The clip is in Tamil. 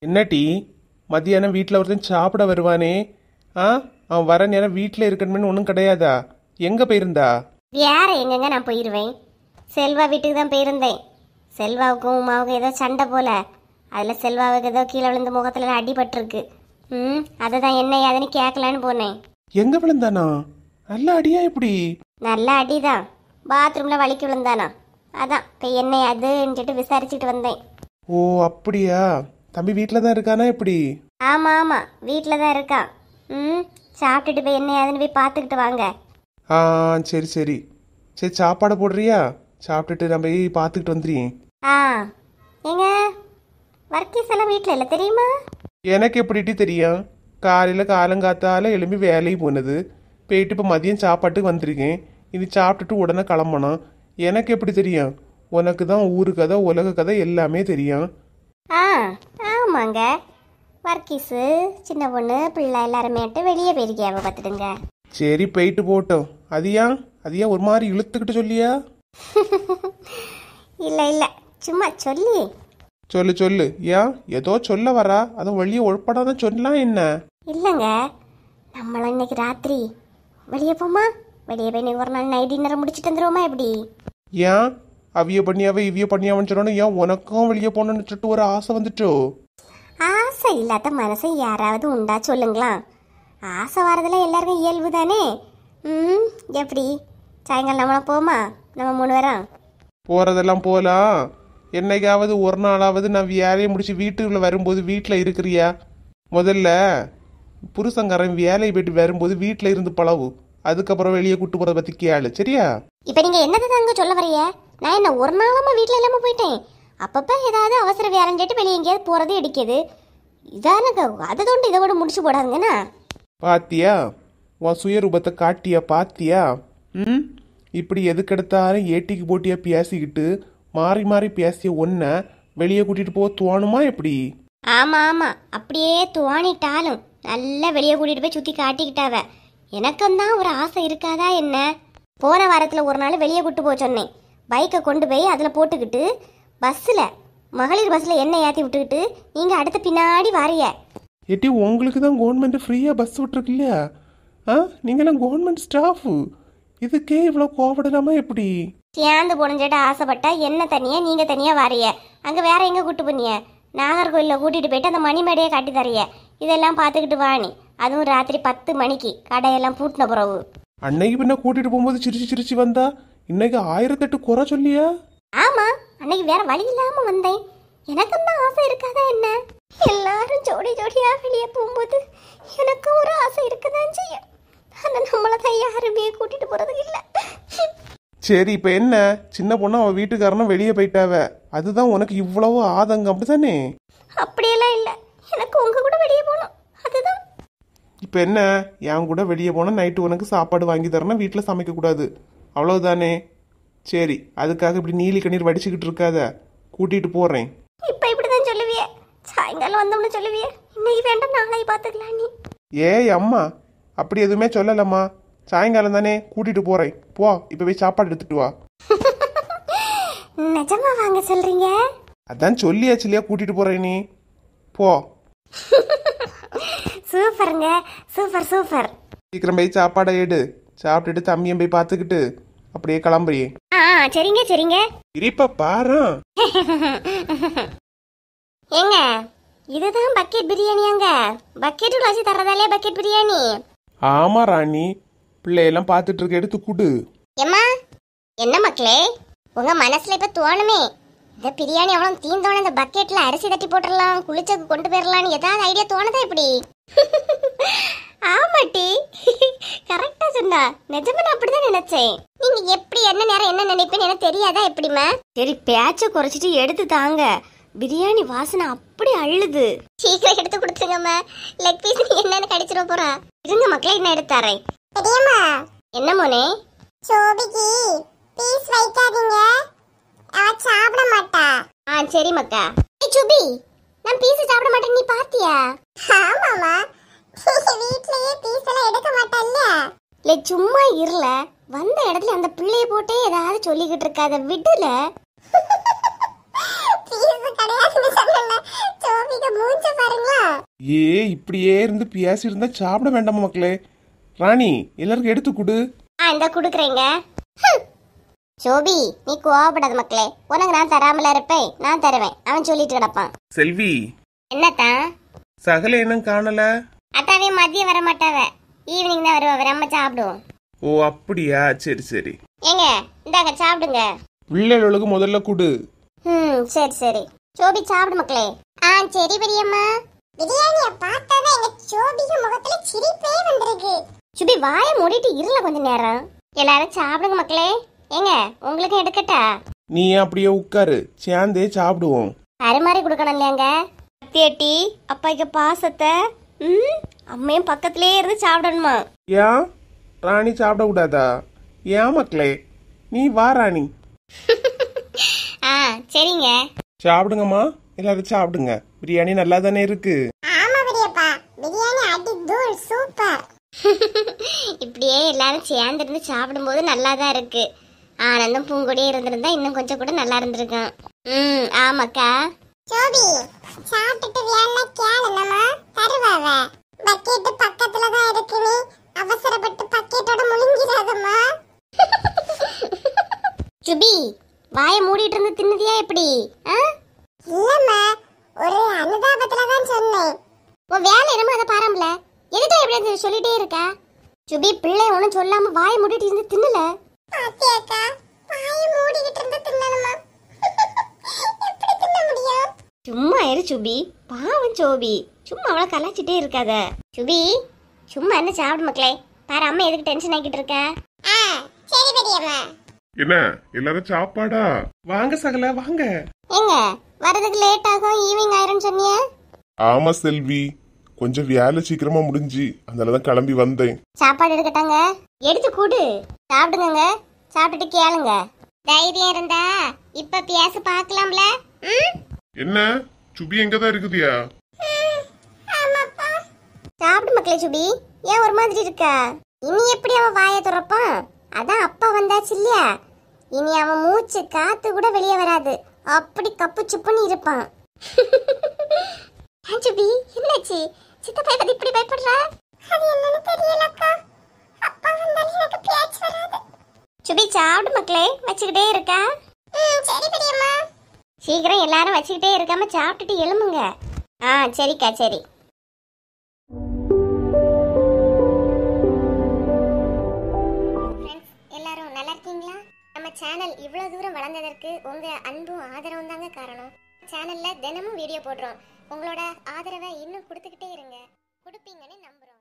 என்னடி மத்தியானம் வீட்டில் ஒருத்தன் சாப்பிட வருவானே? ஆ, அவன் வர நேரம் வீட்டில் இருக்கணும்னு ஒன்றும் கிடையாதா? எங்கே போயிருந்தா? வேற எங்கங்க நான் போயிடுவேன். செல்வா வீட்டுக்கு தான் போயிருந்தேன். செல்வாவுக்கும் உமாவுக்கும் ஏதோ சண்டை போல. அதில் செல்வாவுக்கு ஏதோ கீழே விழுந்து முகத்துல அடிபட்டிருக்கு. அதை தான் என்ன ஏதுன்னு கேட்கலான்னு போனேன். எங்கே விழுந்தானா? நல்ல அடியா இப்படி? நல்ல அடிதான். பாத்ரூம்ல வலிக்கு விழுந்தானா. அதான் இப்போ என்ன அதுன்னு சொல்லிட்டு விசாரிச்சுட்டு வந்தேன். ஓ அப்படியா? தம்பி வீட்டில் தான் இருக்கானா எப்படி? ஆமாம் ஆமாம், வீட்டில் தான் இருக்கான். சாப்பிட்டுட்டு போய் என்ன ஏதுன்னு போய் பார்த்துக்கிட்டு வாங்க. ஆ சரி சரி சரி, சாப்பாடு போடுறியா? சாப்பிட்டுட்டு நம்ம போய் பார்த்துக்கிட்டு வந்துடுறேன். ஆ ஏங்க, வர்க்கீஸ் எல்லாம் வீட்டில் இல்லை தெரியுமா? எனக்கு எப்படிட்டு தெரியும்? காலையில் காலங்காத்தால எழும்பி வேலைக்கு போனது, போயிட்டு இப்போ மதியம் சாப்பாட்டுக்கு வந்திருக்கேன். இது சாப்பிட்டுட்டு உடனே கிளம்பணும். எனக்கு எப்படி தெரியும்? உனக்கு தான் ஊரு கதை உலக கதை எல்லாமே தெரியும். ஆ ஆமாங்க, வர்க்கீஸு சின்ன பொண்ணு பிள்ளை எல்லாருமேட்டு வெளியே போயிருக்கியாவை பார்த்துடுங்க. சரி போயிட்டு போட்டோம். அதியா ஒரு மாதிரி இழுத்துக்கிட்டு சொல்லியா? இல்லை இல்லை, சும்மா சொல்லி. சொல்லு சொல்லு. ஏன் ஏதோ சொல்ல வரா? அதை வழியை உழப்படாதான் சொல்லலாம் என்ன? இல்லைங்க, நம்மளும் இன்னைக்கு ராத்திரி வெளியே போமா? வெளியே போய் இன்னைக்கு ஒரு நாள் நைட் டின்னர் முடிச்சுட்டு வந்துருவோமா எப்படி? ஏன் அவிய பண்ணியாவே இவிய பண்ணியாவன்னு சொன்னோன்னு ஏன் உனக்கும் வெளியே போகணுன்னு சொல்லிட்டு ஒரு ஆசை வந்துட்டோ? ஆசை இல்லாத மனசை யாராவது உண்டா சொல்லுங்களா? ஆசை வரதெல்லாம் எல்லாருக்கும் இயல்பு தானே. எப்படி சாயங்காலம் நம்மளாம் போமா? நம்ம 3 பேரும் போறதெல்லாம் போலாம். என்னைக்காவது ஒரு நாளாவது நான் வேலையை முடிச்சு வீட்டுக்குள்ள வரும்போது வீட்டில் இருக்கிறியா? முதல்ல புருஷங்காரன் வேலையை போயிட்டு வரும்போது வீட்டில் இருந்து பழவு, அதுக்கப்புறம் வெளியே கூட்டு போறத பத்தி கேளு, சரியா? இப்ப நீங்க என்னது தாங்க சொல்ல வரைய? நான் என்ன ஒரு நாளாம வீட்டுல இல்லாம போயிட்டேன். அப்பப்ப ஏதாவது அவசர வேலைஞ்சிட்டு வெளியே எங்கேயாவது போறது இடிக்குது. இதானங்க, அதை தொண்டு இதை கூட முடிச்சு போடாதுங்கண்ணா. பாத்தியா உன் சுயரூபத்தை காட்டியா? பாத்தியா? இப்படி எதுக்கெடுத்தாலும் ஏட்டிக்கு போட்டியா பேசிக்கிட்டு மாறி மாறி பேசிய ஒன்ன வெளியே கூட்டிட்டு போக தோணுமா எப்படி? ஆமா ஆமா, அப்படியே தோணிட்டாலும் நல்லா வெளியே கூட்டிட்டு போய் சுத்தி காட்டிக்கிட்டாவ. எனக்கும் தான் ஒரு ஆசை இருக்காதா என்ன? போன வாரத்தில் ஒரு நாள் வெளியே கூட்டு போக சொன்னேன். பைக்கை கொண்டு போய் அதில் போட்டுக்கிட்டு பஸ்ஸில் மகளிர் பஸ்ஸில் என்ன ஏற்றி விட்டுக்கிட்டு நீங்கள் அடுத்த பின்னாடி வாரிய. ஏட்டி உங்களுக்கு தான் கவர்மெண்ட் ஃப்ரீயாக பஸ் விட்டுருக்கு இல்லையா? நீங்களாம் கவர்மெண்ட் ஸ்டாஃபு, இதுக்கே இவ்வளோ கோவப்படலாமா எப்படி? சேர்ந்து போனஞ்சிட்ட ஆசைப்பட்டா என்ன தனியாக நீங்கள் தனியாக வாரிய. அங்கே வேற எங்கே கூட்டு போனிய? நாகர்கோயிலில் கூட்டிகிட்டு போயிட்டு அந்த மணிமேடையை காட்டி தரைய. இதெல்லாம் பார்த்துக்கிட்டு வாணி, அதுவும் ராத்திரி 10 மணிக்கு கடையெல்லாம் பூட்டின பிறகு. அன்னைக்கு பின்ன கூட்டிட்டு போகும்போது சிரிச்சு சிரிச்சு வந்தா, இன்னைக்கு 1008 குறை சொல்லியா? ஆமா, அன்னைக்கு வேற வழி இல்லாம வந்தேன். எனக்கும் தான் ஆசை இருக்காதா என்ன? எல்லாரும் ஜோடி ஜோடியா வெளியே போகும்போது எனக்கும் ஒரு ஆசை இருக்கதான் செய்யும். ஆனா நம்மளதான் யாருமே கூட்டிட்டு போறது இல்ல. சரி இப்ப என்ன, சின்ன பொண்ணு அவ வீட்டுக்காரனும் வெளியே போயிட்டாவ, அதுதான் உனக்கு இவ்வளவு ஆதங்கம் அப்படித்தானே? அப்படியெல்லாம் இல்ல, எனக்கு உங்க கூட வெளியே போகணும், அதுதான். இப்ப என்ன, என் கூட வெளியே போனா நைட்டு உனக்கு சாப்பாடு வாங்கி தரணும், வீட்டுல சமைக்க கூடாது, அவ்வளவுதானே? சரி, அதுக்காக இப்படி நீலி கண்ணீர் வடிச்சுக்கிட்டு இருக்காத, கூட்டிட்டு போறேன். இப்ப இப்படிதான் சொல்லுவியே, சாயங்காலம் வந்தோம்னு சொல்லுவியே, இன்னைக்கு வேண்டாம் நாளைக்கு பாத்துக்கலாம் நீ. ஏய் அம்மா, அப்படி எதுவுமே சொல்லலம்மா, சாயங்காலம் தானே கூட்டிட்டு போறேன். போ, இப்ப போய் சாப்பாடு எடுத்துட்டு வா. நிஜமா வாங்க சொல்றீங்க? அதான் சொல்லியாச்சு இல்லையா, கூட்டிட்டு போறேன், நீ போ. சூப்பருங்க, சூப்பர் சூப்பர். சீக்கிரம் போய் சாப்பாடை எடு, சாப்பிட்டுட்டு தம்பியும் போய் பார்த்துக்கிட்டு அப்படியே கிளம்புறியே. சரிங்க சரிங்க. இருப்ப பாரு. ஏங்க, இதுதான் பக்கெட் பிரியாணியாங்க? பக்கெட் வச்சு தரதாலே பக்கெட் பிரியாணி? ஆமா ராணி, பிள்ளையெல்லாம் பார்த்துட்டு இருக்க, எடுத்து குடு. ஏம்மா, என்ன மக்களே உங்க மனசுல இப்ப தோணுமே, இந்த பிரியாணி அவ்வளவு தீந்தோன இந்த பக்கெட்ல அரிசி தட்டி போட்டுடலாம், குளிச்சக்கு கொண்டு போயிடலாம்னு ஏதாவது ஐடியா தோணுதா இப்படி? ஆமாட்டி, கரெக்டா சொன்னா. நிஜமா நான் அப்படிதான் நினைச்சேன். நீங்க எப்படி என்ன நேரம் என்ன நினைப்பேன்னு எனக்கு தெரியாதா எப்படிமா? சரி, பேச்ச குறைச்சிட்டு எடுத்து தாங்க, பிரியாணி வாசனை அப்படி அள்ளுது. சீக்கிரம் எடுத்து கொடுத்துருங்கம்மா, லெக் பீஸ் என்னன்னு கடிச்சிட போறா. இருங்க மக்களே, என்ன எடுத்து தரேன். என்ன மோனே? சோபிக்கு பீஸ் வைக்காதீங்க, அவ சாப்பிட மாட்டா. சரி மக்கா. சுபி, நான் பீஸ் சாப்பிட மாட்டேன், நீ பாத்தியா? ஆமாமா, வீட்லயே பீஸ் எல்லாம் எடுக்க மாட்டல்ல. லே சும்மா இருல, வந்த இடத்துல அந்த பிள்ளைய போட்டே ஏதாவது சொல்லிக்கிட்டு இருக்காத, விடுல. பீஸ் கிடையாதுன்னு சொன்னல, சோபிக்கு மூஞ்ச பாருங்க. ஏ இப்படியே இருந்து பேசி இருந்தா சாப்பிட வேண்டாமா மக்களே? ராணி எல்லாருக்கும் எடுத்து கொடு. இந்த குடுக்குறேங்க. சோபி நீ கோவப்படாத மக்களே, உனக்கு நான் தராமல இருப்பேன், நான் தருவேன். அவன் சொல்லிட்டு கிடப்பான். செல்வி என்னத்தான் சகல இன்னும் காணல. அத்தாவே மதியம் வர மாட்டாவ, ஈவினிங் தான் வருவா. நம்ம சாப்பிடுவோம். ஓ அப்படியா, சரி சரி. ஏங்க இந்தாங்க சாப்பிடுங்க. பிள்ளைகளுக்கு முதல்ல கொடு. சரி சரி. சோபி சாப்பிடு மக்களே. சரி பெரியம்மா. பிரியாணிய பார்த்தாதான் எங்க சோபிக்கு முகத்துல சிரிப்பே வந்திருக்கு. சுபி வாயை மூடிட்டு இருல கொஞ்ச நேரம். எல்லாரும் சாப்பிடுங்க மக்களே. ஏங்க உங்களுக்கு எடுக்கட்டா? நீ அப்படியே உட்காரு, சேர்ந்தே சாப்பிடுவோம். அருமாரி கொடுக்கணும் இல்லையாங்க? அத்தியாட்டி அப்பாய்க்கு பாசத்தை அம்மையும் பக்கத்திலே இருந்து சாப்பிடணுமா? ஏன் ராணி சாப்பிட கூடாதா? ஏன் மக்களே? நீ வா ராணி. சரிங்க. சாப்பிடுங்கம்மா, எல்லாரும் சாப்பிடுங்க. பிரியாணி நல்லா தானே இருக்கு? ஆமா பெரியப்பா, பிரியாணி அடி தூள் சூப்பர். இப்படியே எல்லாரும் சேர்ந்து இருந்து சாப்பிடும்போது நல்லா தான் இருக்கு. ஆனந்தம் பூங்கொடியே இருந்திருந்தா இன்னும் கொஞ்சம் கூட நல்லா இருந்திருக்கும். ஆமாக்கா. சோபி சாப்பிட்டுட்டு வேணா கேளுமா, தருவாவ. பக்கெட் பக்கத்துல தான் இருக்கு, நீ அவசரப்பட்டு பக்கெட்டோட முழுங்கிடாதம்மா. சுபி வாயை மூடிட்டு இருந்து தின்னதியா எப்படி? இல்லம்மா, ஒரு அனுதாபத்துல தான் சொன்னேன். உன் வேலை என்னமோ அதை பாரும்ல, எதுக்கு எப்படி சொல்லிட்டே இருக்கா? சுபி பிள்ளை ஒன்னும் சொல்லாம வாயை மூடிட்டு இருந்து தின்னல. பாத்தியாக்கா, வாயை மூடிட்டு இருந்து தின்னணுமா? எப்படி தின்ன முடியும்? சும்மா இரு சுபி, பாவம் சோபி. சும்மா அவளை கலாச்சிட்டே இருக்காத. சுபி சும்மா என்ன சாப்பிடு மக்களே. பாரு அம்மா எதுக்கு டென்ஷன் ஆகிட்டு இருக்க? சரி பெரியம்மா. என்ன எல்லாரும் சாப்பாடா? வாங்க சகல வாங்க. எங்க வரதுக்கு லேட் ஆகும், ஈவினிங் ஆயிரும் சொன்னியே. ஆமா செல்வி, கொஞ்சம் வேலை சீக்கிரமா முடிஞ்சு அதனாலதான் கிளம்பி வந்தேன். சாப்பாடு எடுக்கட்டாங்க? எடுத்து கூடு, சாப்பிடுங்க. சாப்பிட்டுட்டு கேளுங்க. தைரியம் இருந்தா இப்ப பேச பாக்கலாம்ல. என்ன சுபி எங்கதான் இருக்குதியா? சாப்பிடு மக்களே. சுபி ஏன் ஒரு மாதிரி இருக்கா? இனி எப்படி அவன் வாயை துறப்பான்? அதான் அப்பா வந்தாச்சு இல்லையா, இனி அவன் மூச்சு காத்து கூட வெளியே வராது. அப்படி கப்பு சுப்புன்னு இருப்பான். சுபி என்னாச்சு? சித்தப்பா பத்தி இப்படி பயப்படுறா? அது என்னன்னு தெரியலக்கா. அப்பா வந்தாலும் எனக்கு பேச்சு வராது. சுபி சாப்பிடு மக்களே, வச்சுக்கிட்டே இருக்கா? சரி பெரியம்மா. சீக்கிரம் எல்லாரும் வச்சுக்கிட்டே இருக்காம சாப்பிட்டுட்டு எழுமுங்க. சரிக்கா சரி. எல்லாரும் நல்லா இருக்கீங்களா? நம்ம சேனல் இவ்வளவு தூரம் வளர்ந்ததற்கு உங்க அன்பும் ஆதரவும் தாங்க காரணம். சேனல்ல தினமும் வீடியோ போடுறோம். உங்களோட ஆதரவை இன்னும் கொடுத்துக்கிட்டே இருங்க. கொடுப்பீங்கன்னு நம்புறோம்.